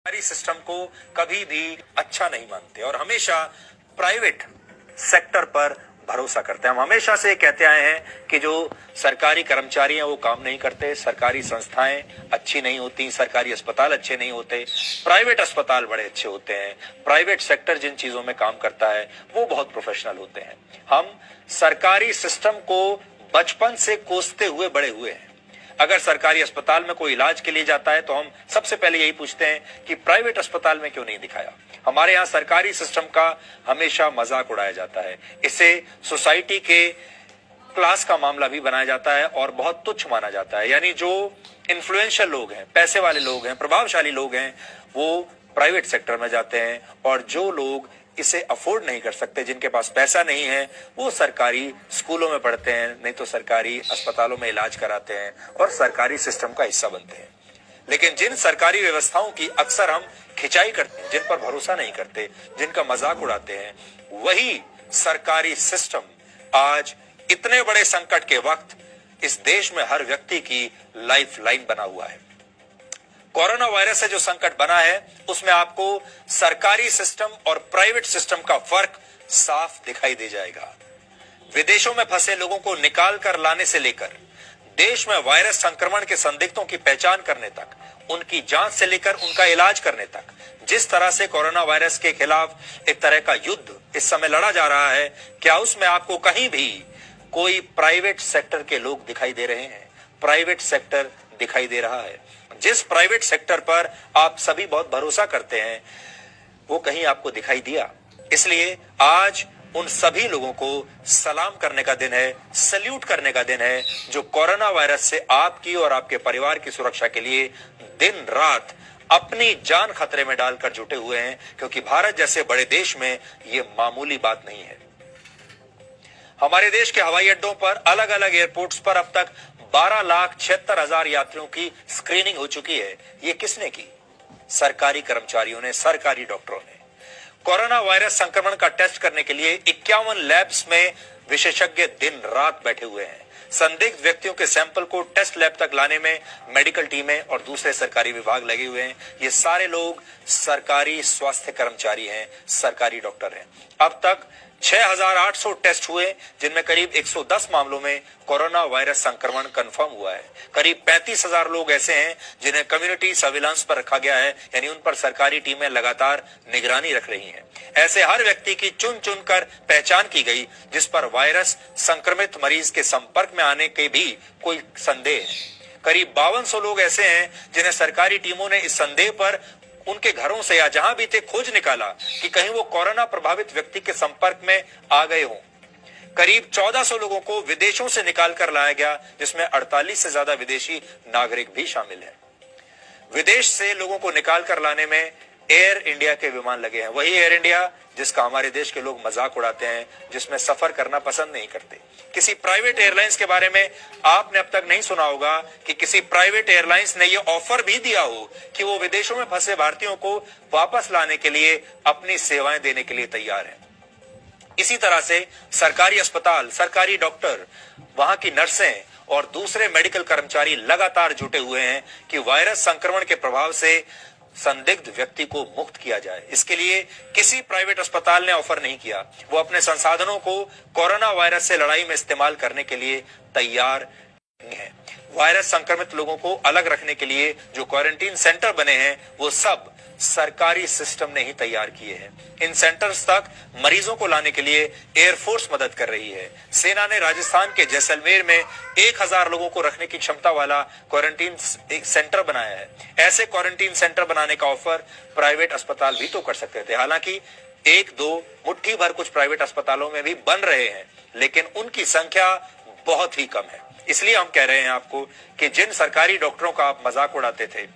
सरकारी सिस्टम को कभी भी अच्छा नहीं मानते और हमेशा प्राइवेट सेक्टर पर भरोसा करते हैं। हम हमेशा से कहते आए हैं कि जो सरकारी कर्मचारी हैं वो काम नहीं करते, सरकारी संस्थाएं अच्छी नहीं होती, सरकारी अस्पताल अच्छे नहीं होते, प्राइवेट अस्पताल बड़े अच्छे होते हैं, प्राइवेट सेक्टर जिन चीजों में काम करता है वो बहुत प्रोफेशनल होते हैं। हम सरकारी सिस्टम को बचपन से कोसते हुए बड़े हुए हैं। अगर सरकारी अस्पताल में कोई इलाज के लिए जाता है तो हम सबसे पहले यही पूछते हैं कि प्राइवेट अस्पताल में क्यों नहीं दिखाया। हमारे यहाँ सरकारी सिस्टम का हमेशा मजाक उड़ाया जाता है, इसे सोसाइटी के क्लास का मामला भी बनाया जाता है और बहुत तुच्छ माना जाता है। यानी जो इन्फ्लुएंशियल लोग हैं, पैसे वाले लोग हैं, प्रभावशाली लोग हैं, वो प्राइवेट सेक्टर में जाते हैं और जो लोग इसे अफोर्ड नहीं कर सकते, जिनके पास पैसा नहीं है, वो सरकारी स्कूलों में पढ़ते हैं, नहीं तो सरकारी अस्पतालों में इलाज कराते हैं और सरकारी सिस्टम का हिस्सा बनते हैं। लेकिन जिन सरकारी व्यवस्थाओं की अक्सर हम खिंचाई करते हैं, जिन पर भरोसा नहीं करते, जिनका मजाक उड़ाते हैं, वही सरकारी सिस्टम आज इतने बड़े संकट के वक्त इस देश में हर व्यक्ति की लाइफ लाइन बना हुआ है। कोरोना वायरस से जो संकट बना है उसमें आपको सरकारी सिस्टम और प्राइवेट सिस्टम का फर्क साफ दिखाई दे जाएगा। विदेशों में फंसे लोगों को निकाल कर लाने से लेकर देश में वायरस संक्रमण के संदिग्धों की पहचान करने तक, उनकी जांच से लेकर उनका इलाज करने तक, जिस तरह से कोरोना वायरस के खिलाफ एक तरह का युद्ध इस समय लड़ा जा रहा है, क्या उसमें आपको कहीं भी कोई प्राइवेट सेक्टर के लोग दिखाई दे रहे हैं? प्राइवेट सेक्टर दिखाई दे रहा है। जिस प्राइवेट सेक्टर पर आप सभी बहुत भरोसा करते हैं वो कहीं आपको दिखाई दिया? इसलिए आज उन सभी लोगों को सलाम करने का दिन है, सल्यूट करने का दिन है, जो कोरोना वायरस से आपकी और आपके परिवार की सुरक्षा के लिए दिन रात अपनी जान खतरे में डालकर जुटे हुए हैं, क्योंकि भारत जैसे बड़े देश में ये मामूली बात नहीं है। हमारे देश के हवाई अड्डों पर, अलग अलग एयरपोर्ट्स पर अब तक 12,76,000 यात्रियों की स्क्रीनिंग हो चुकी है। ये किसने की? सरकारी कर्मचारियों ने, सरकारी डॉक्टरों ने। कोरोना वायरस संक्रमण का टेस्ट करने के लिए 51 लैब्स में विशेषज्ञ दिन रात बैठे हुए हैं। संदिग्ध व्यक्तियों के सैंपल को टेस्ट लैब तक लाने में मेडिकल टीमें और दूसरे सरकारी विभाग लगे हुए हैं। ये सारे लोग सरकारी स्वास्थ्य कर्मचारी हैं, सरकारी डॉक्टर हैं। अब तक 6,800 टेस्ट हुए, जिनमें करीब 110 मामलों में कोरोना वायरस संक्रमण कंफर्म हुआ है। करीब 35,000 लोग ऐसे हैं जिन्हें कम्युनिटी सर्विलांस पर रखा गया है, यानी उन पर सरकारी टीमें लगातार निगरानी रख रही हैं। ऐसे हर व्यक्ति की चुन चुन कर पहचान की गई जिस पर वायरस संक्रमित मरीज के संपर्क में आने के भी कोई संदेह है। करीब 5200 लोग ऐसे हैं जिन्हें सरकारी टीमों ने इस संदेह पर उनके घरों से या जहां भी थे खोज निकाला कि कहीं वो कोरोना प्रभावित व्यक्ति के संपर्क में आ गए हों। करीब 1400 लोगों को विदेशों से निकाल कर लाया गया, जिसमें 48 से ज्यादा विदेशी नागरिक भी शामिल हैं। विदेश से लोगों को निकाल कर लाने में एयर इंडिया के विमान लगे हैं, वही एयर इंडिया जिसका हमारे देश के लोग मजाक उड़ाते हैं, जिसमें सफर करना पसंद नहीं करते। किसी प्राइवेट एयरलाइंस के बारे में आपने अब तक नहीं सुना होगा कि किसी प्राइवेट एयरलाइंस ने यह ऑफर भी दिया हो कि वो विदेशों में फंसे भारतीयों को वापस लाने के लिए अपनी सेवाएं देने के लिए तैयार है। इसी तरह से सरकारी अस्पताल, सरकारी डॉक्टर, वहां की नर्सें और दूसरे मेडिकल कर्मचारी लगातार जुटे हुए हैं कि वायरस संक्रमण के प्रभाव से संदिग्ध व्यक्ति को मुक्त किया जाए। इसके लिए किसी प्राइवेट अस्पताल ने ऑफर नहीं किया। वो अपने संसाधनों को कोरोना वायरस से लड़ाई में इस्तेमाल करने के लिए तैयार नहीं है। वायरस संक्रमित लोगों को अलग रखने के लिए जो क्वारंटीन सेंटर बने हैं वो सब सरकारी सिस्टम ने ही तैयार किए हैं। इन सेंटर्स तक मरीजों को लाने के लिए एयरफोर्स मदद कर रही है। सेना ने राजस्थान के जैसलमेर में 1000 लोगों को रखने की क्षमता वाला क्वारंटीन सेंटर बनाया है। ऐसे क्वारंटीन सेंटर बनाने का ऑफर प्राइवेट अस्पताल भी तो कर सकते थे। हालांकि 1-2 मुट्ठी भर कुछ प्राइवेट अस्पतालों में भी बन रहे हैं, लेकिन उनकी संख्या बहुत ही कम है। इसलिए हम कह रहे हैं आपको कि जिन सरकारी डॉक्टरों का आप मजाक उड़ाते थे,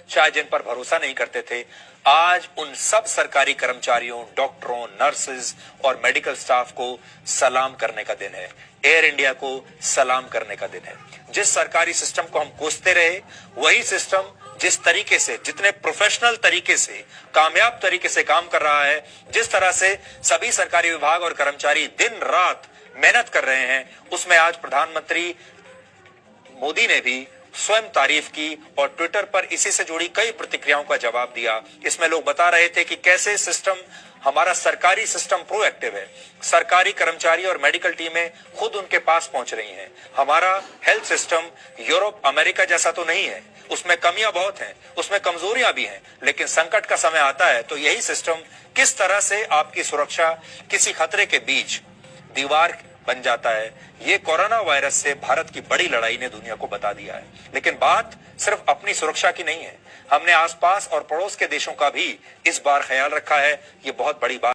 शायद जिन पर भरोसा नहीं करते थे, आज उन सब सरकारी कर्मचारियों, डॉक्टरों, नर्सेज और मेडिकल स्टाफ को सलाम करने का दिन है। एयर इंडिया को सलाम करने का दिन है। जिस सरकारी सिस्टम को हम कोसते रहे, वही सिस्टम जिस तरीके से, जितने प्रोफेशनल तरीके से, कामयाब तरीके से काम कर रहा है, जिस तरह से सभी सरकारी विभाग और कर्मचारी दिन रात मेहनत कर रहे हैं, उसमें आज प्रधानमंत्री मोदी ने भी स्वयं तारीफ की और ट्विटर पर इसी से जुड़ी कई प्रतिक्रियाओं का जवाब दिया। इसमें लोग बता रहे थे कि कैसे सिस्टम, हमारा सरकारी सिस्टम प्रोएक्टिव है। सरकारी कर्मचारी और मेडिकल टीमें खुद उनके पास पहुंच रही हैं। हमारा हेल्थ सिस्टम यूरोप, अमेरिका जैसा तो नहीं है, उसमें कमियां बहुत हैं, उसमें कमजोरियां भी हैं, लेकिन संकट का समय आता है तो यही सिस्टम किस तरह से आपकी सुरक्षा किसी खतरे के बीच दीवार बन जाता है, ये कोरोना वायरस से भारत की बड़ी लड़ाई ने दुनिया को बता दिया है। लेकिन बात सिर्फ अपनी सुरक्षा की नहीं है, हमने आसपास और पड़ोस के देशों का भी इस बार ख्याल रखा है। ये बहुत बड़ी बात